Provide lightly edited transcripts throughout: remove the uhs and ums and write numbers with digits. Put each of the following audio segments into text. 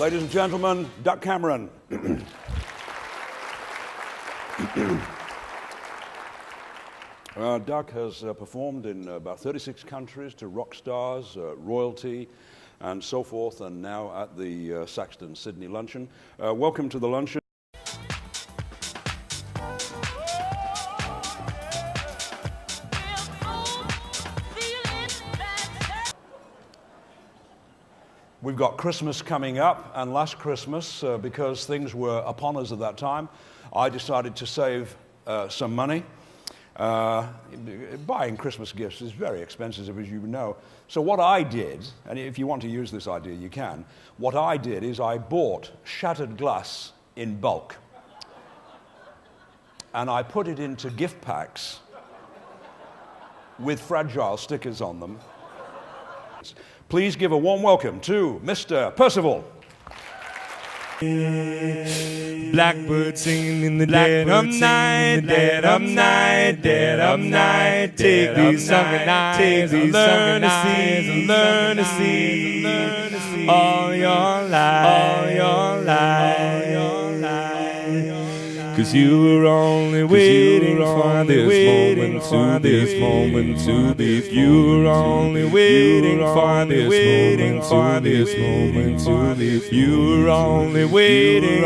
Ladies and gentlemen, Duck Cameron. Duck has performed in about 36 countries to rock stars, royalty, and so forth, and now at the Saxton Sydney Luncheon. Welcome to the Luncheon. We've got Christmas coming up, and last Christmas, because things were upon us at that time, I decided to save some money. Buying Christmas gifts is very expensive, as you know. So what I did, and if you want to use this idea, you can. What I did is I bought shattered glass in bulk. And I put it into gift packs with fragile stickers on them. Please give a warm welcome to Mr. Percival. Blackbird singing in the dead of night, dead of night, dead of night. Take these sunken eyes, learn to see all your life. 'Cause you were only waiting for this moment to be. You were only waiting for this moment to be. You were only waiting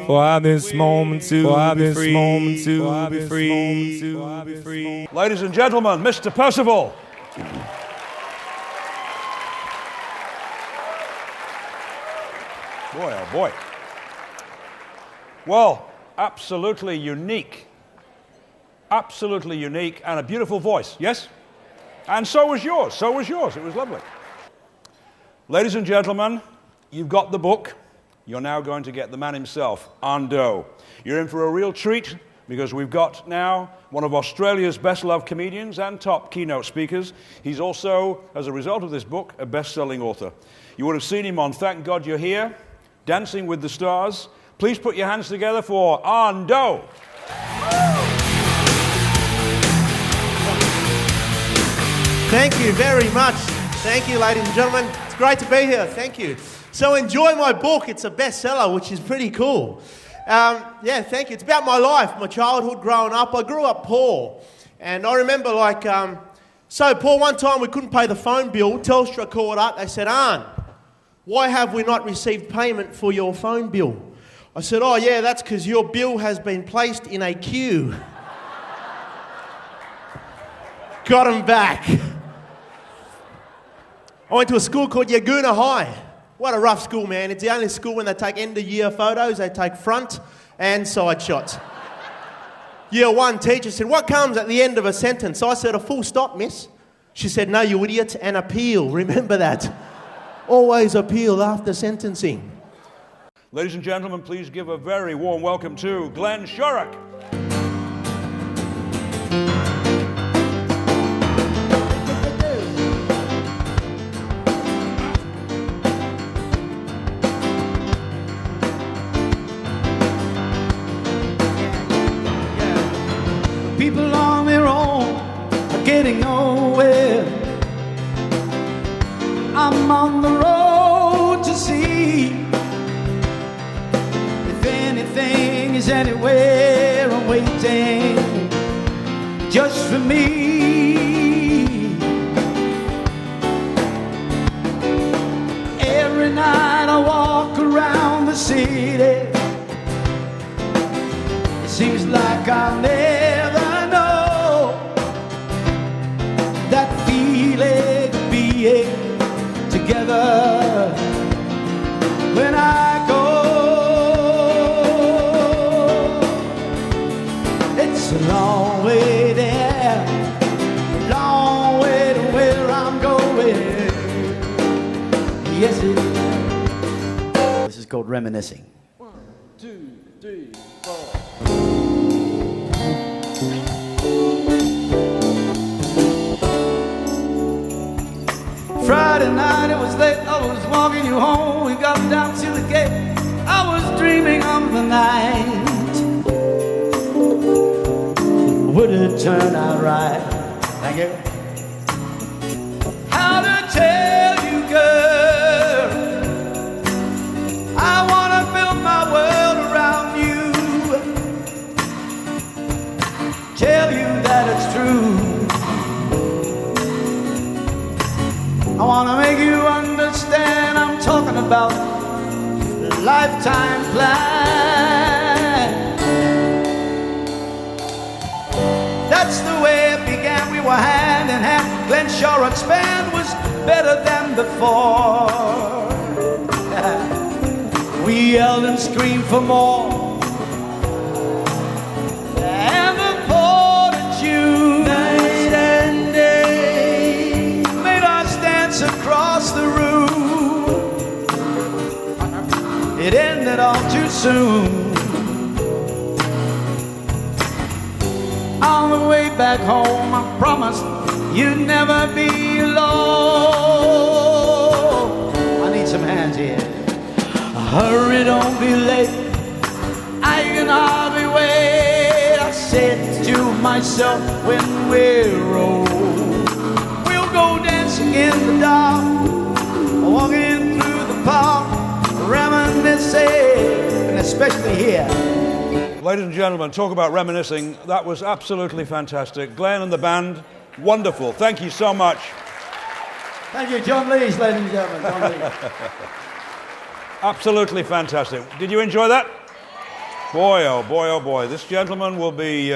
for this moment to be free. Ladies and gentlemen, Mr. Percival. Boy, oh boy. Well, absolutely unique, and a beautiful voice, yes? And so was yours, it was lovely. Ladies and gentlemen, you've got the book. You're now going to get the man himself, Ando. You're in for a real treat, because we've got now one of Australia's best-loved comedians and top keynote speakers. He's also, as a result of this book, a best-selling author. You would have seen him on Thank God You're Here, Dancing with the Stars. Please put your hands together for Ando. Thank you very much. Thank you, ladies and gentlemen. It's great to be here. Thank you. So enjoy my book. It's a bestseller, which is pretty cool. Yeah, thank you. It's about my life, my childhood growing up. I grew up poor. And I remember, so poor, one time we couldn't pay the phone bill. Telstra called up. They said, "Arn, why have we not received payment for your phone bill?" I said, "Oh, yeah, that's because your bill has been placed in a queue." Got him back. I went to a school called Yagoona High. What a rough school, man. It's the only school when they take end-of-year photos, they take front and side shots. Year one teacher said, "What comes at the end of a sentence?" I said, "A full stop, miss." She said, "No, you idiot, an appeal. Remember that. Always appeal after sentencing." Ladies and gentlemen, please give a very warm welcome to Glenn Shorrock. People on their own are getting nowhere. I'm on the road to see if anything is anywhere. I'm waiting just for me. Every night I walk around the city. It seems like I'll never know that feeling of being together when I go. It's a long way there, a long way to where I'm going. Yes, it is. This is called Reminiscing. 1, 2, 3, 4. Friday night, it was late, I was walking you home. We got down to the gate, I was dreaming of the night. Would it turn out right? Thank you. How to tell you, girl, think you understand. I'm talking about the lifetime plan. That's the way it began. We were hand in hand. Glenn Shorrock's band was better than before. We yelled and screamed for more. And the fortitude night and day made us dance across the room. It ended all too soon. On the way back home, I promised you'd never be alone. I need some hands here. Hurry, don't be late. I can hardly wait. I said to myself when we're old, we'll go dancing in the dark, walking through the park, reminiscing, and especially here. Ladies and gentlemen, talk about reminiscing. That was absolutely fantastic. Glenn and the band, wonderful. Thank you so much. Thank you, John Lees, ladies and gentlemen. John Lees. Absolutely fantastic. Did you enjoy that? Boy, oh boy, oh boy. This gentleman will be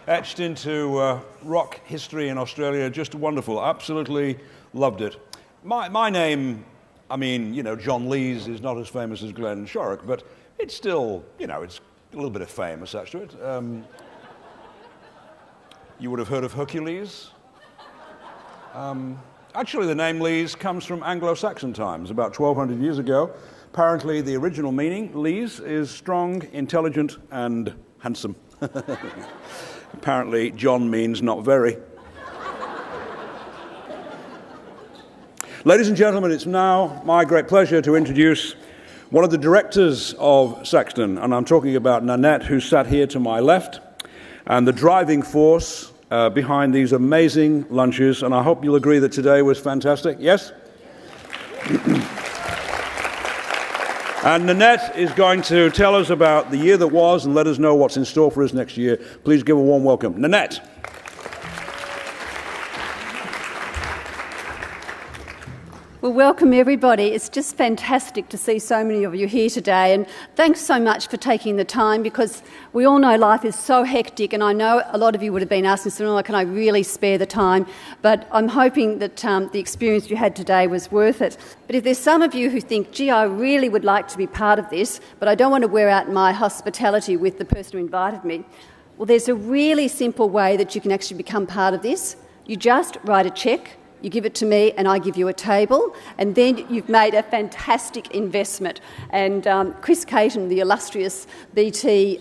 etched into rock history in Australia. Just wonderful. Absolutely loved it. My name, I mean, you know, John Lees is not as famous as Glenn Shorrock, but it's still, you know, it's a little bit of fame attached to it. You would have heard of Hercules. Actually, the name Lees comes from Anglo-Saxon times, about 1,200 years ago. Apparently, the original meaning, Lees, is strong, intelligent, and handsome. Apparently, John means not very. Ladies and gentlemen, it's now my great pleasure to introduce one of the directors of Saxton, and I'm talking about Nanette, who sat here to my left, and the driving force behind these amazing lunches, and I hope you'll agree that today was fantastic. Yes? And Nanette is going to tell us about the year that was and let us know what's in store for us next year. Please give a warm welcome. Nanette. Well, welcome everybody. It's just fantastic to see so many of you here today, and thanks so much for taking the time, because we all know life is so hectic, and I know a lot of you would have been asking, so can I really spare the time? But I'm hoping that the experience you had today was worth it. But if there's some of you who think, gee, I really would like to be part of this, but I don't want to wear out my hospitality with the person who invited me, well, there's a really simple way that you can actually become part of this. You just write a cheque. You give it to me and I give you a table, and then you've made a fantastic investment. And Chris Caton, the illustrious BT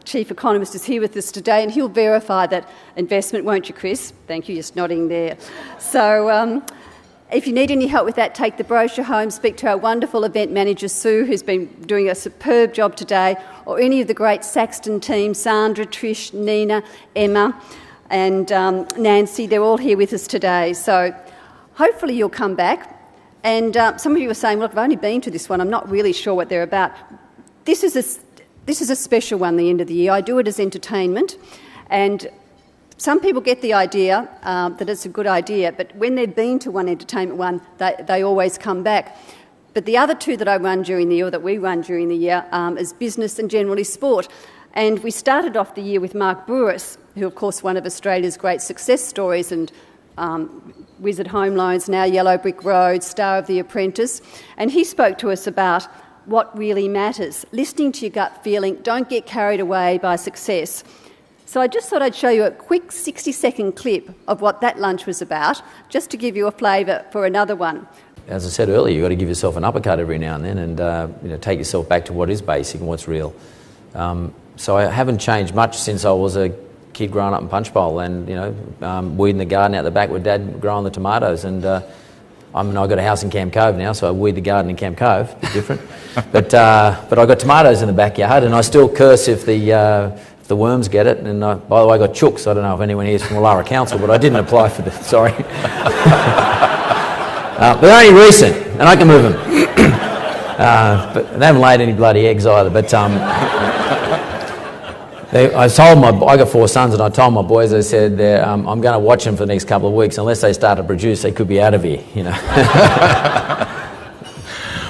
Chief Economist, is here with us today, and he'll verify that investment, won't you, Chris? Thank you, just nodding there. So if you need any help with that, take the brochure home, speak to our wonderful event manager, Sue, who's been doing a superb job today, or any of the great Saxton team, Sandra, Trish, Nina, Emma, and Nancy. They're all here with us today. So hopefully you'll come back. And some of you are saying, look, I've only been to this one. I'm not really sure what they're about. This is a special one, the end of the year. I do it as entertainment. And some people get the idea that it's a good idea, but when they've been to one entertainment one, they always come back. But the other two that I run during the year, or that we run during the year, is business and generally sport. And we started off the year with Mark Bouris, who, of course, one of Australia's great success stories, and Wizard Home Loans, now Yellow Brick Road, star of The Apprentice. And he spoke to us about what really matters, listening to your gut feeling, don't get carried away by success. So I just thought I'd show you a quick 60-second clip of what that lunch was about, just to give you a flavour for another one. As I said earlier, you've got to give yourself an uppercut every now and then, and take yourself back to what is basic and what's real. So I haven't changed much since I was a kid growing up in Punchbowl, and weeding the garden out the back with Dad growing the tomatoes. And I've got a house in Camp Cove now, so I weed the garden in Camp Cove. A bit different, but I got tomatoes in the backyard, and I still curse if the worms get it. And by the way, I got chooks. I don't know if anyone here is from Wallara Council, but I didn't apply for this. Sorry, but they're only recent, and I can move them. But they haven't laid any bloody eggs either. But I got 4 sons, and I told my boys, I said, I'm going to watch them for the next couple of weeks. Unless they start to produce, they could be out of here, you know.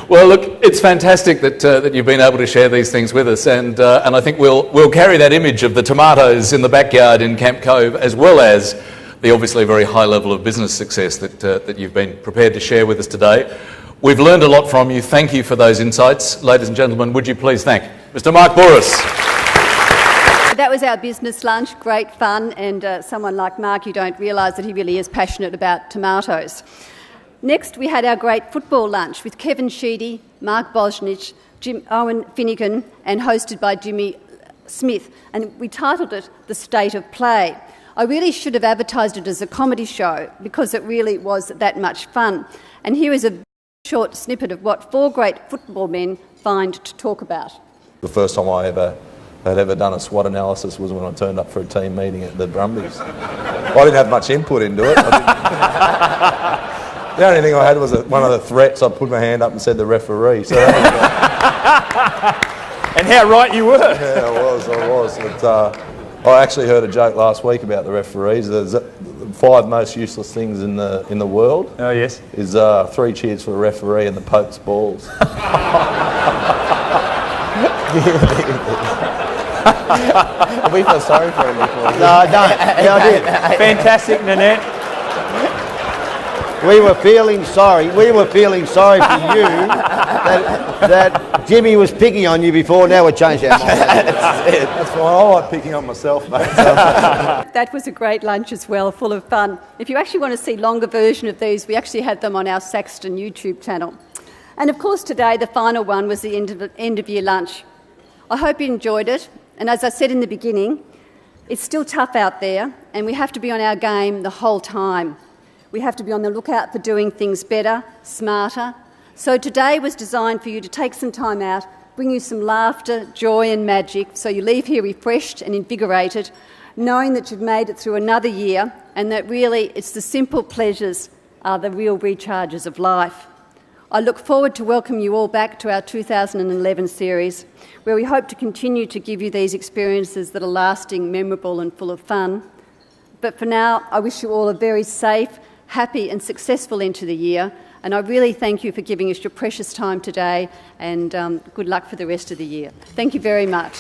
Well, look, it's fantastic that you've been able to share these things with us, and I think we'll carry that image of the tomatoes in the backyard in Camp Cove, as well as the obviously very high level of business success that you've been prepared to share with us today. We've learned a lot from you. Thank you for those insights. Ladies and gentlemen, would you please thank Mr. Mark Bouris. That was our business lunch, great fun, and someone like Mark, you don't realise that he really is passionate about tomatoes. Next, we had our great football lunch with Kevin Sheedy, Mark Bosnich, Owen Finegan, and hosted by Jimmy Smith. And we titled it The State of Play. I really should have advertised it as a comedy show because it really was that much fun. And here is a short snippet of what 4 great football men find to talk about. The first time I had ever done a SWOT analysis was when I turned up for a team meeting at the Brumbies. I didn't have much input into it. The only thing I had was one of the threats. I put my hand up and said the referee. So and how right you were. Yeah, I was. But, I actually heard a joke last week about the referees. There's 5 most useless things in the world. Oh yes. Is 3 cheers for a referee and the Pope's balls. We feel sorry for him before. No, I don't. Yeah, I did. Fantastic, Nanette. We were feeling sorry for you that Jimmy was picking on you before. Now we've changed our mind. That's fine. I like picking on myself, mate. That was a great lunch as well, full of fun. If you actually want to see longer version of these, we actually had them on our Saxton YouTube channel. And of course today, the final one was the end of year lunch. I hope you enjoyed it. And as I said in the beginning, it's still tough out there and we have to be on our game the whole time. We have to be on the lookout for doing things better, smarter. So today was designed for you to take some time out, bring you some laughter, joy and magic, so you leave here refreshed and invigorated, knowing that you've made it through another year and that really it's the simple pleasures are the real recharges of life. I look forward to welcoming you all back to our 2011 series, where we hope to continue to give you these experiences that are lasting, memorable and full of fun. But for now, I wish you all a very safe, happy and successful end to the year, and I really thank you for giving us your precious time today, and good luck for the rest of the year. Thank you very much.